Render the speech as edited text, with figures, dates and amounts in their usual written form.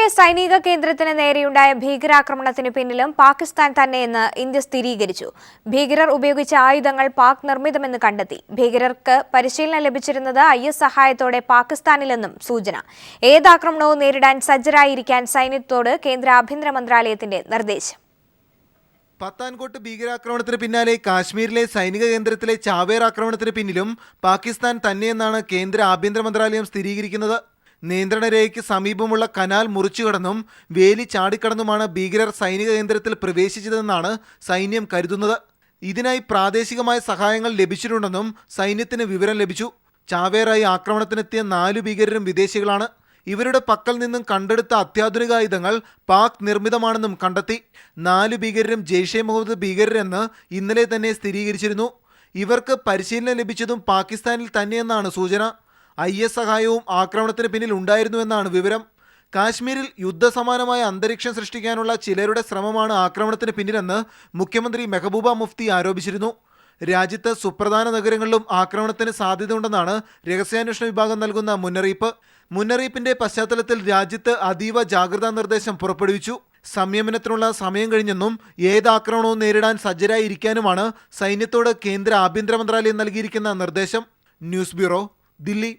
കാശ്മീരിലെ സൈനിക കേന്ദ്രത്തിന് നേരെയുണ്ടായ ഭീകരാക്രമണത്തിന് പിന്നിലും പാകിസ്ഥാൻ തന്നെയെന്ന് ഇന്ത്യ സ്ഥിരീകരിച്ചു. ഭീകരർ ഉപയോഗിച്ച ആയുധങ്ങൾ പാക് നിർമ്മിതമെന്ന് കണ്ടെത്തി. ഭീകരർക്ക് പരിശീലനം ലഭിച്ചിരുന്നത് IS സഹായത്തോടെ പാകിസ്ഥാനിലെന്നും സൂചന. ഏതാക്രമണവും നേരിടാൻ സജ്ജരായിരിക്കാൻ സൈന്യത്തോട് കേന്ദ്ര ആഭ്യന്തര മന്ത്രാലയത്തിന്റെ നിർദ്ദേശം. പത്താൻകോട്ട് ഭീകരാക്രമണത്തിന് പിന്നാലെ കാശ്മീരിലെ സൈനിക കേന്ദ്രത്തിലെ ചാവേർ ആക്രമണത്തിന് പിന്നിലും പാകിസ്ഥാൻ തന്നെയെന്നാണ് കേന്ദ്ര ആഭ്യന്തര മന്ത്രാലയം സ്ഥിരീകരിക്കുന്നത്. നിയന്ത്രണ രേഖയ്ക്ക് സമീപമുള്ള കനാൽ മുറിച്ചുകടന്നും വേലി ചാടിക്കടന്നുമാണ് ഭീകരർ സൈനിക കേന്ദ്രത്തിൽ പ്രവേശിച്ചതെന്നാണ് സൈന്യം കരുതുന്നത്. ഇതിനായി പ്രാദേശികമായ സഹായങ്ങൾ ലഭിച്ചിട്ടുണ്ടെന്നും സൈന്യത്തിന് വിവരം ലഭിച്ചു. ചാവേറായി ആക്രമണത്തിനെത്തിയ 4 ഭീകരരും വിദേശികളാണ്. ഇവരുടെ പക്കൽ നിന്നും കണ്ടെടുത്ത അത്യാധുനിക ആയുധങ്ങൾ പാക് നിർമ്മിതമാണെന്നും കണ്ടെത്തി. 4 ഭീകരരും ജെയ്ഷെ മുഹമ്മദ് ഭീകരരെന്ന് ഇന്നലെ തന്നെ സ്ഥിരീകരിച്ചിരുന്നു. ഇവർക്ക് പരിശീലനം ലഭിച്ചതും പാകിസ്ഥാനിൽ തന്നെയെന്നാണ് സൂചന. IS സഹായവും ആക്രമണത്തിന് പിന്നിൽ ഉണ്ടായിരുന്നുവെന്നാണ് വിവരം. കാശ്മീരിൽ യുദ്ധസമാനമായ അന്തരീക്ഷം സൃഷ്ടിക്കാനുള്ള ചിലരുടെ ശ്രമമാണ് ആക്രമണത്തിന് പിന്നിലെന്ന് മുഖ്യമന്ത്രി മെഹബൂബ മുഫ്തി ആരോപിച്ചിരുന്നു. രാജ്യത്ത് സുപ്രധാന നഗരങ്ങളിലും ആക്രമണത്തിന് സാധ്യതയുണ്ടെന്നാണ് രഹസ്യാന്വേഷണ വിഭാഗം നൽകുന്ന മുന്നറിയിപ്പ്. മുന്നറിയിപ്പിന്റെ പശ്ചാത്തലത്തിൽ രാജ്യത്ത് അതീവ ജാഗ്രതാ നിർദ്ദേശം പുറപ്പെടുവിച്ചു. സംയമനത്തിനുള്ള സമയം കഴിഞ്ഞെന്നും ഏതാക്രമണവും നേരിടാൻ സജ്ജരായിരിക്കാനുമാണ് സൈന്യത്തോട് കേന്ദ്ര ആഭ്യന്തര മന്ത്രാലയം നൽകിയിരിക്കുന്ന നിർദ്ദേശം. News bureau, Delhi.